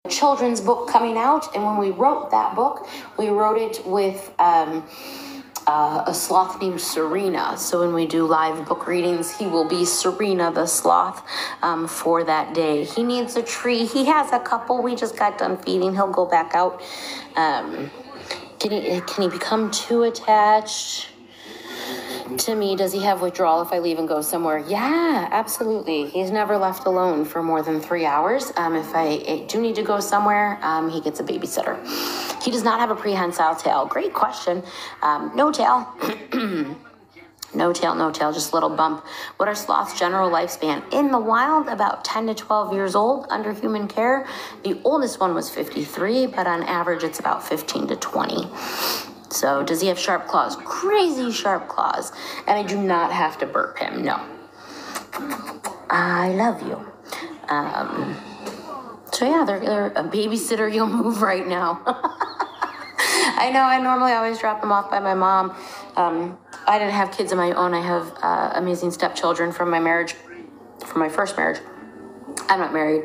children's book coming out, and when we wrote that book, we wrote it with a sloth named Serena. So when we do live book readings, he will be Serena the sloth for that day. He needs a tree. He has a couple. We just got done feeding. He'll go back out. Can he become too attached to me? Does he have withdrawal if I leave and go somewhere? Yeah, absolutely. He's never left alone for more than 3 hours. If I do need to go somewhere, he gets a babysitter. He does not have a prehensile tail. Great question. No tail. No tail, just a little bump. What are sloths' general lifespan? In the wild, about 10 to 12 years old under human care. The oldest one was 53, but on average, it's about 15 to 20. So does he have sharp claws? Crazy sharp claws. And I do not have to burp him, no. I love you. So yeah, they're a babysitter, you'll move right now. I know, I normally always drop them off by my mom. I didn't have kids of my own. I have amazing stepchildren from my marriage, from my first marriage. I'm not married.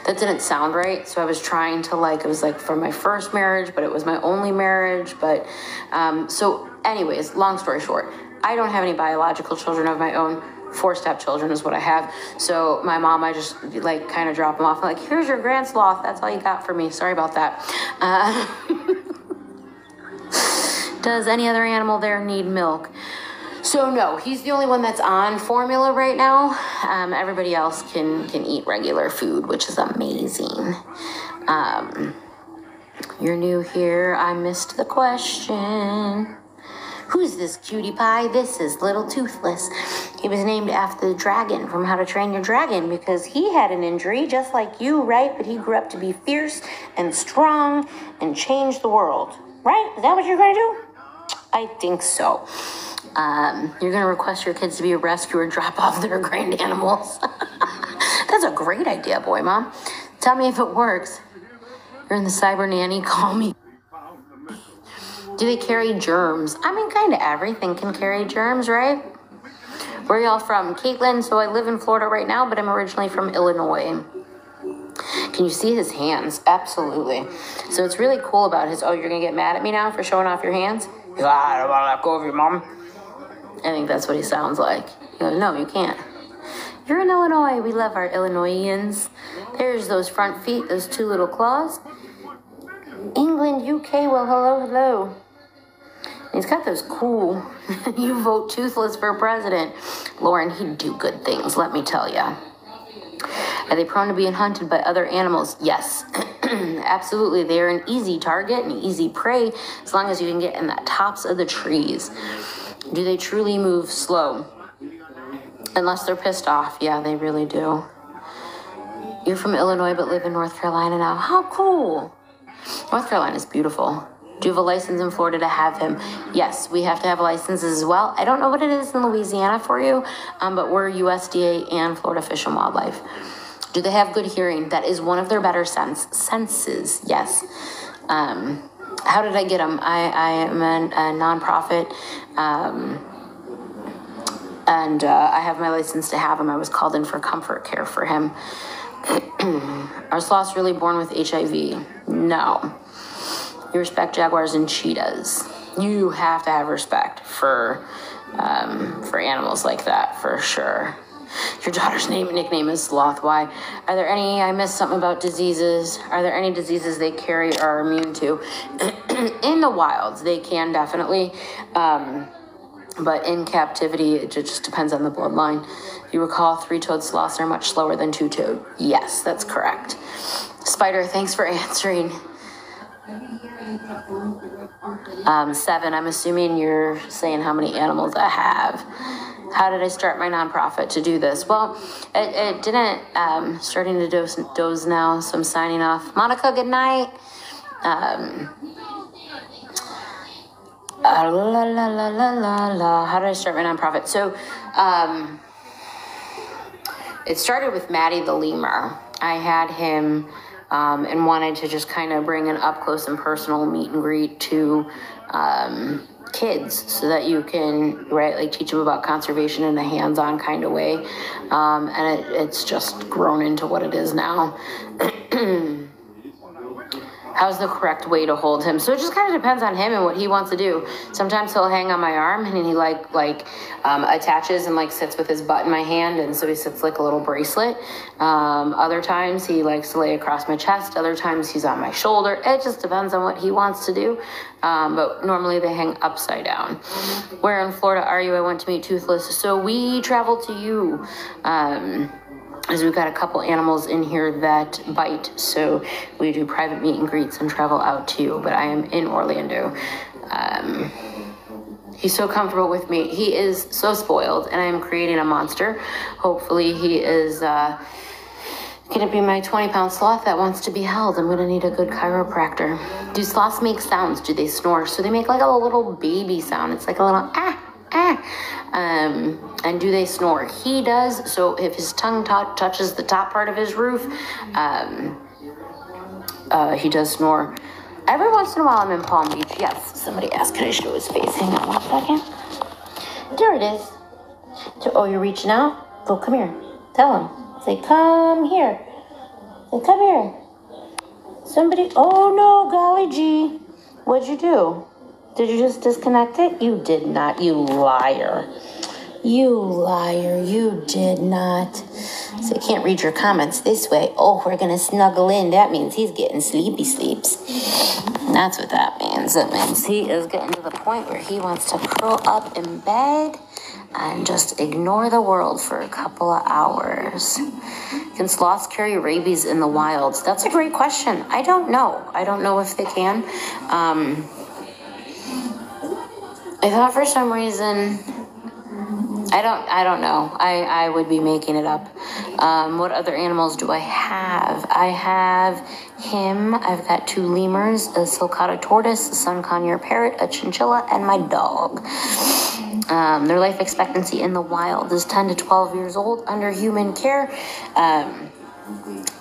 That didn't sound right, so I was trying to it was from my first marriage, but it was my only marriage, but, so anyways, long story short, I don't have any biological children of my own. 4 stepchildren is what I have. So my mom, I just kind of drop them off. I'm like, here's your grand sloth. That's all you got for me. Sorry about that. Does any other animal there need milk? So no, he's the only one that's on formula right now. Everybody else can eat regular food, which is amazing. You're new here. I missed the question. Who's this cutie pie? This is Little Toothless. He was named after the dragon from How to Train Your Dragon because he had an injury just like you, right? But he grew up to be fierce and strong and change the world, right? Is that what you're going to do? I think so. You're going to request your kids to be a rescue or drop off their grand animals. That's a great idea, boy, Mom. Tell me if it works. You're in the cyber nanny. Call me. Do they carry germs? I mean, kind of everything can carry germs, right? Where are y'all from? Caitlin, so I live in Florida right now, but I'm originally from Illinois. Can you see his hands? Absolutely. So what's really cool about his, oh, you're going to get mad at me now for showing off your hands? I don't want to let go of your mom. I think that's what he sounds like. He goes, no, you can't. You're in Illinois. We love our Illinoisans. There's those front feet, those 2 little claws. England, UK, well, hello. He's got those cool, you vote Toothless for president. Lauren, he'd do good things, let me tell ya. Are they prone to being hunted by other animals? Yes, absolutely. They're an easy target, an easy prey, as long as you can get in the tops of the trees. Do they truly move slow? Unless they're pissed off. Yeah, they really do. You're from Illinois but live in North Carolina now. How cool. North Carolina is beautiful. Do you have a license in Florida to have him? Yes, we have to have licenses as well. I don't know what it is in Louisiana for you, but we're USDA and Florida Fish and Wildlife. Do they have good hearing? That is one of their better senses, yes. How did I get them? I am a nonprofit, and I have my license to have him. I was called in for comfort care for him. Are sloths really born with HIV? No. You respect jaguars and cheetahs. You have to have respect for animals like that, for sure. Your daughter's nickname is Sloth. Why? Are there any, I missed something about diseases. Are there any diseases they carry or are immune to? In the wilds, they can definitely. But in captivity, it just depends on the bloodline. If you recall, 3-toed sloths are much slower than 2-toed. Yes, that's correct. Spider, thanks for answering. 7, I'm assuming you're saying how many animals I have. How did I start my nonprofit to do this? Well, it didn't, starting to doze now, so I'm signing off. Monica, good night. How did I start my nonprofit? So, it started with Maddie the lemur. I had him and wanted to just kind of bring an up close and personal meet and greet to kids so that you can, right, like teach them about conservation in a hands-on kind of way. And it's just grown into what it is now. how's the correct way to hold him? So it just kind of depends on him and what he wants to do. Sometimes he'll hang on my arm and he attaches and like sits with his butt in my hand, and so he sits like a little bracelet. Other times he likes to lay across my chest. Other times he's on my shoulder. It just depends on what he wants to do. But normally they hang upside down. Where in Florida are you? I went to meet Toothless. So we traveled to you. As we've got a couple animals in here that bite, so we do private meet and greets and travel out to you, but I am in Orlando. He's so comfortable with me. He is so spoiled, and I am creating a monster. Hopefully he is gonna be my 20-pound sloth that wants to be held. I'm gonna need a good chiropractor. Do sloths make sounds? Do they snore? So they make like a little baby sound. It's like a little ah. And do they snore? He does. So if his tongue touches the top part of his roof, he does snore. Every once in a while I'm in Palm Beach. Yes, somebody asked, can I show his face? Hang on 1 second. There it is. Oh, you're reaching out? Oh, come here. Tell him. Say, come here. Say, come here. Somebody, oh no, golly gee. What'd you do? Did you just disconnect it? You did not, you liar. You liar, you did not. So I can't read your comments this way. Oh, we're gonna snuggle in. That means he's getting sleepy sleeps. That's what that means. It means he is getting to the point where he wants to curl up in bed and just ignore the world for a couple of hours. Can sloths carry rabies in the wilds? That's a great question. I don't know. I don't know if they can. I thought for some reason, I don't know. I would be making it up. What other animals do I have? I have him. I've got 2 lemurs, a sulcata tortoise, a sun conure parrot, a chinchilla, and my dog. Their life expectancy in the wild is 10 to 12 years old under human care.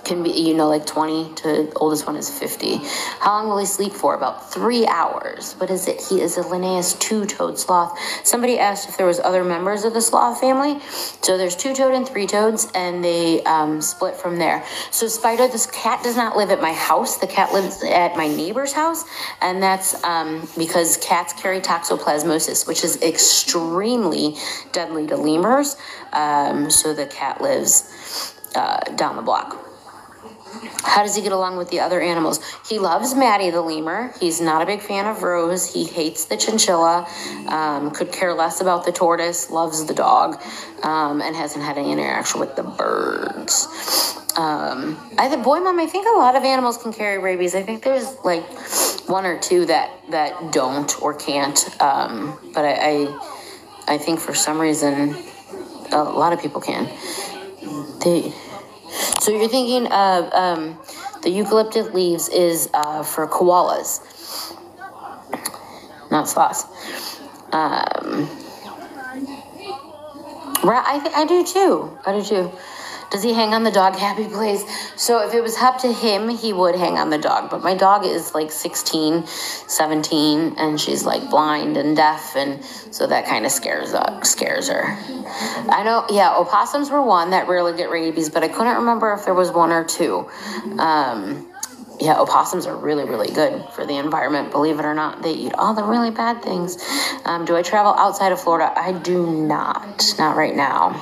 Can be, like 20 to oldest one is 50. How long will he sleep for? About 3 hours. What is it? He is a Linnaeus 2-toed sloth. Somebody asked if there was other members of the sloth family. So there's 2-toed and 3-toeds, and they split from there. So Spider, this cat does not live at my house. The cat lives at my neighbor's house, and that's because cats carry toxoplasmosis, which is extremely deadly to lemurs. So the cat lives down the block. How does he get along with the other animals? He loves Maddie the lemur. He's not a big fan of Rose. He hates the chinchilla, could care less about the tortoise, loves the dog, and hasn't had any interaction with the birds. Boy, Mom, I think a lot of animals can carry rabies. I think there's like 1 or 2 that don't or can't. But I think for some reason, a lot of people can. So you're thinking of the eucalyptus leaves is for koalas, not sloths. I do too. Does he hang on the dog? Happy place. So if it was up to him, he would hang on the dog. But my dog is like 16, 17, and she's like blind and deaf, and so that kind of scares her. I know, yeah, opossums were one that rarely get rabies, but I couldn't remember if there was 1 or 2. Yeah, opossums are really, really good for the environment. Believe it or not, they eat all the really bad things. Do I travel outside of Florida? I do not right now.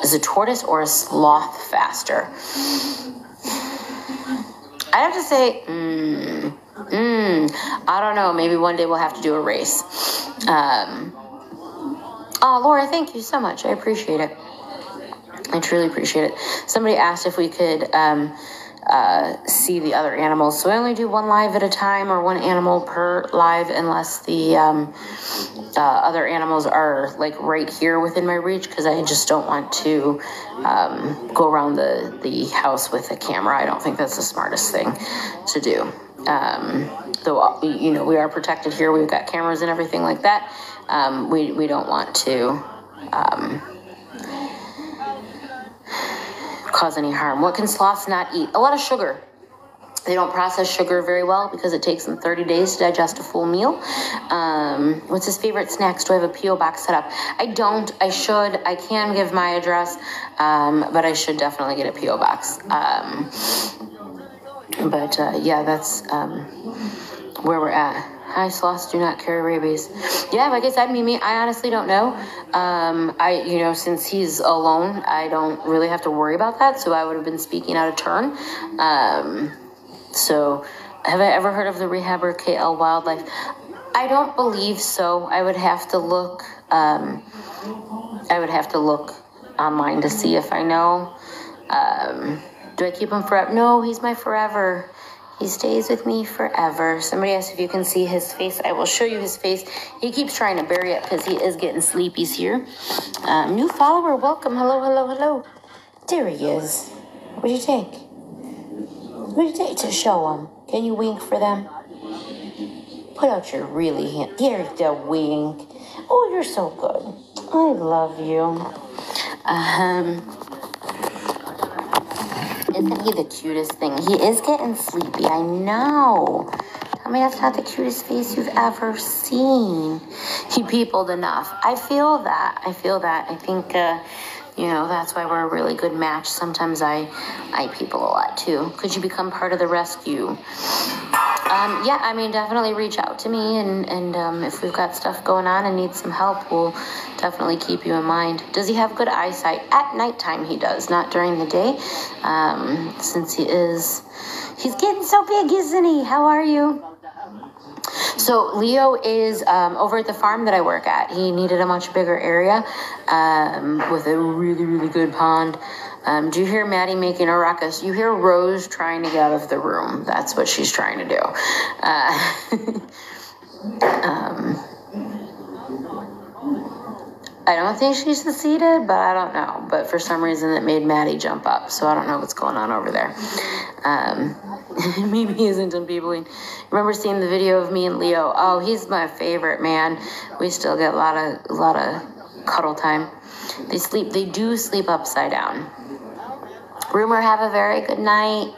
Is a tortoise or a sloth faster? I have to say, I don't know. Maybe one day we'll have to do a race. Oh, Laura, thank you so much. I appreciate it. I truly appreciate it. Somebody asked if we could see the other animals. So I only do 1 live at a time, or 1 animal per live, unless the other animals are like right here within my reach, because I just don't want to go around the house with a camera. I don't think that's the smartest thing to do. Though, we are protected here. We've got cameras and everything like that. We don't want to cause any harm. What can sloths not eat? A lot of sugar. They don't process sugar very well because it takes them 30 days to digest a full meal. What's his favorite snacks? Do I have a P.O. box set up? I don't. I should. I can give my address, but I should definitely get a P.O. box. But yeah, that's where we're at. Hi, sloths do not carry rabies. Yeah, like I said, Mimi, I honestly don't know. Since he's alone, I don't really have to worry about that. So I would have been speaking out of turn. So have I ever heard of the Rehabber KL Wildlife? I don't believe so. I would have to look. Online to see if I know. Do I keep him forever? No, he's my forever. He stays with me forever. Somebody asked if you can see his face. I will show you his face. He keeps trying to bury it because he is getting sleepies here. New follower, welcome. Hello, hello, hello. There he is. What do you think? What do you think to show him? Can you wink for them? Put out your really hand. There's the wink. Oh, you're so good. I love you. Isn't he the cutest thing? He is getting sleepy, I know. Tell me that's not the cutest face you've ever seen. He peopled enough. I feel that. I think, that's why we're a really good match. Sometimes I people a lot too. Could you become part of the rescue? Definitely reach out to me, and if we've got stuff going on and need some help, we'll definitely keep you in mind. Does he have good eyesight? At nighttime he does, not during the day, since he's getting so big, isn't he? How are you? So Leo is over at the farm that I work at. He needed a much bigger area with a really, really good pond. Do you hear Maddie making a ruckus? You hear Rose trying to get out of the room. That's what she's trying to do. I don't think she's succeeded, but I don't know. But for some reason it made Maddie jump up, so I don't know what's going on over there. Maybe he isn't in peopling. Remember seeing the video of me and Leo? Oh, he's my favorite, man. We still get a lot of cuddle time. They do sleep upside down. Rumor, have a very good night.